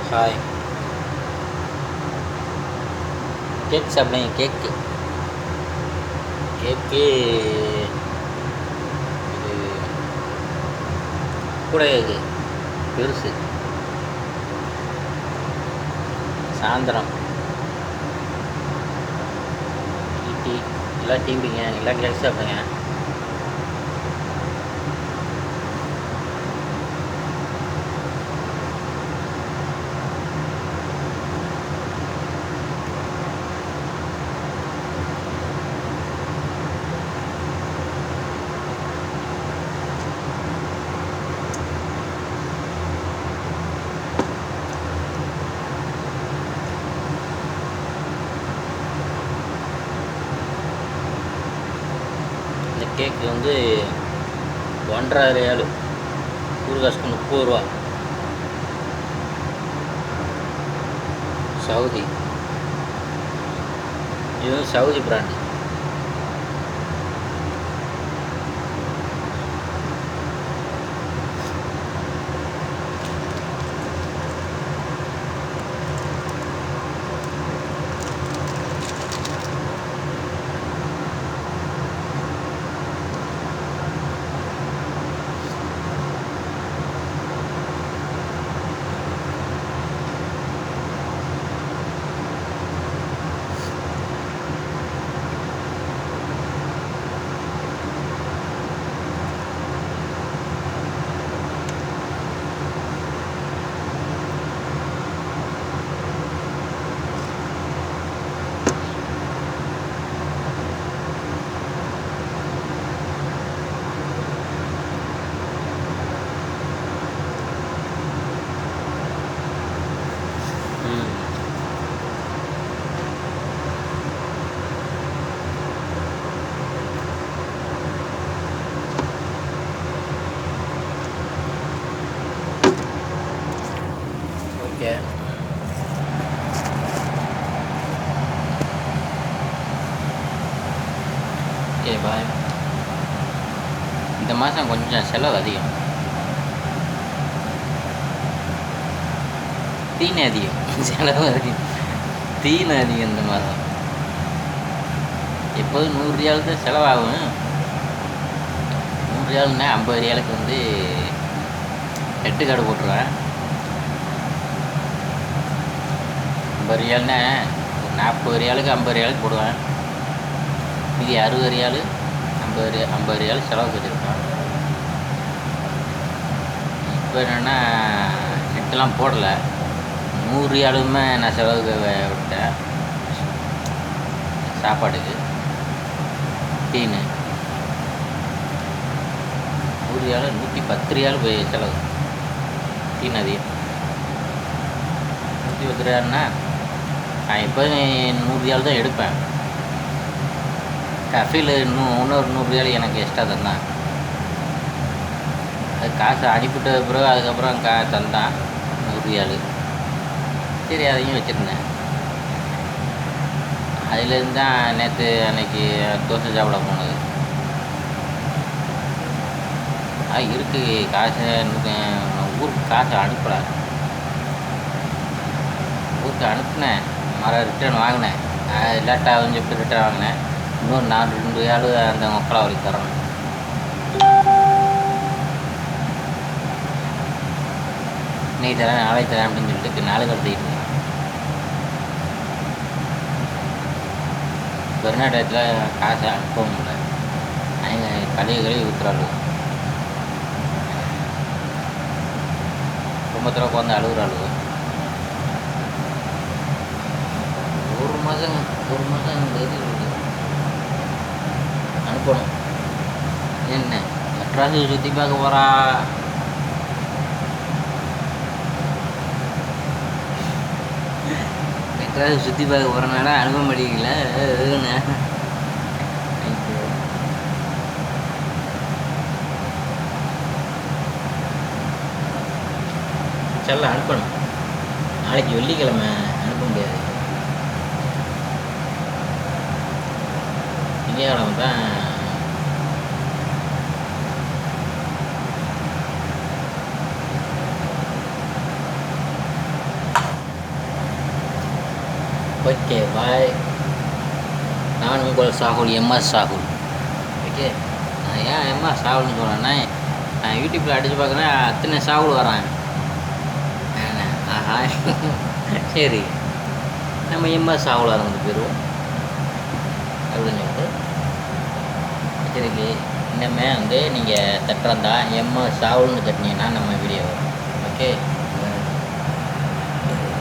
Hi. Cake சாப்பிடுங்க. கேக்கு கேக்கு இது கூட இது பெருசு சாயந்தரம் டீ எல்லாம் டீம்பிங்க எல்லாம் கேக் சாப்பிடுங்க. கேக்கு வந்து 1.5 ரியாலு, ஒரு காசுக்கு 30 ரூபா. சவுதி, இது வந்து Saudi brand. Okay, okay bye. இந்த மாதம் கொஞ்சம் செலவு அதிகம், தீனி அதிகம், செலவு அதிகம், தீனி அதிகம். இந்த மாதம் எப்போதும் 100 ரியால் தான் செலவாகும். 100 ரியால்னா 50 ரியாலுக்கு வந்து 8 கார்டு போட்டுருவேன். 50 ரியால்னா ஒரு 40 ரியாலுக்கு 50 ரியாலுக்கு போடுவேன். மீதி 60 ரியாலு 50 ரியால் செலவுக்கு வச்சுருப்பேன். இப்போ என்னென்னா நெட்டெல்லாம் போடலை, 100 ரியாலுமே நான் செலவுக்கு விட்டேன். சாப்பாட்டுக்கு டீனு 100 ரியாலு 110 ரியாலு போய் செலவு. டீன் அதிகம் 110 ரியாலுன்னா நான் எப்போதும் 100 ரியால் தான் எடுப்பேன். கஃபீல் இன்னொரு 100 ரியால் எனக்கு எக்ஸ்ட்ரா தந்தான். அது காசு அனுப்பிவிட்ட பிறகு அதுக்கப்புறம் தந்தான் 100 ரியாலு. சரி, அதையும் வச்சுருந்தேன். அதுலேருந்து தான் நேற்று அன்னைக்கு தோசை சாப்பிட போனது. இருக்குது காசு. ஊருக்கு காசு அனுப்பலை. ஊருக்கு அனுப்புனேன், ரிட்டர்ன் வாங்கினேன். லேட்டாக வந்து எப்படி ரிட்டர்ன் வாங்கினேன். இன்னொரு 2 ரியாலு அந்த மக்களை வரைக்கும் தரணும். இன்னைக்கு தரேன் நாளைக்கு தரேன் அப்படின்னு சொல்லிட்டு 4 கடத்திக்கிட்டு இருந்தேன். பெருநாடகத்தில் காசை அனுப்ப முடியல. அவங்க கழுவி ஊற்றுறாள். குடும்பத்தில் உட்காந்து அழுகுறாள். ஒரு மாதம் அனுப்பணும். என்ன மெட்ராஸு சுற்றி பார்க்க போகிறா? மெட்ராஸு சுற்றி பார்க்க போகிறனால அனுப்ப முடியல. செல்ல அனுப்பணும். நாளைக்கு வெள்ளிக்கிழமை அனுப்ப முடியாது. திங்கக்கிழமை தான் ஓகே பாய். நான் உங்கள் சாகுல், எம்எஸ் சாகுல். ஓகே, நான் ஏன் எம்எஸ் சாகுல்னு சொல்கிறேன்னா, நான் யூடியூப்பில் அடித்து பார்க்குறேன், அத்தனை சாகுல் வரான். ஆஹா, சரி, நம்ம எம்எஸ் சாகுல் ஆரம்பிச்சு போயிடுவோம் அப்படின்னு சொல்லிட்டு. சரி, இன்னமே வந்து நீங்கள் தட்டுறதா எம்எஸ் சாகுல்னு தட்டினீங்கன்னா நம்ம வீடியோ வரும். ஓகே.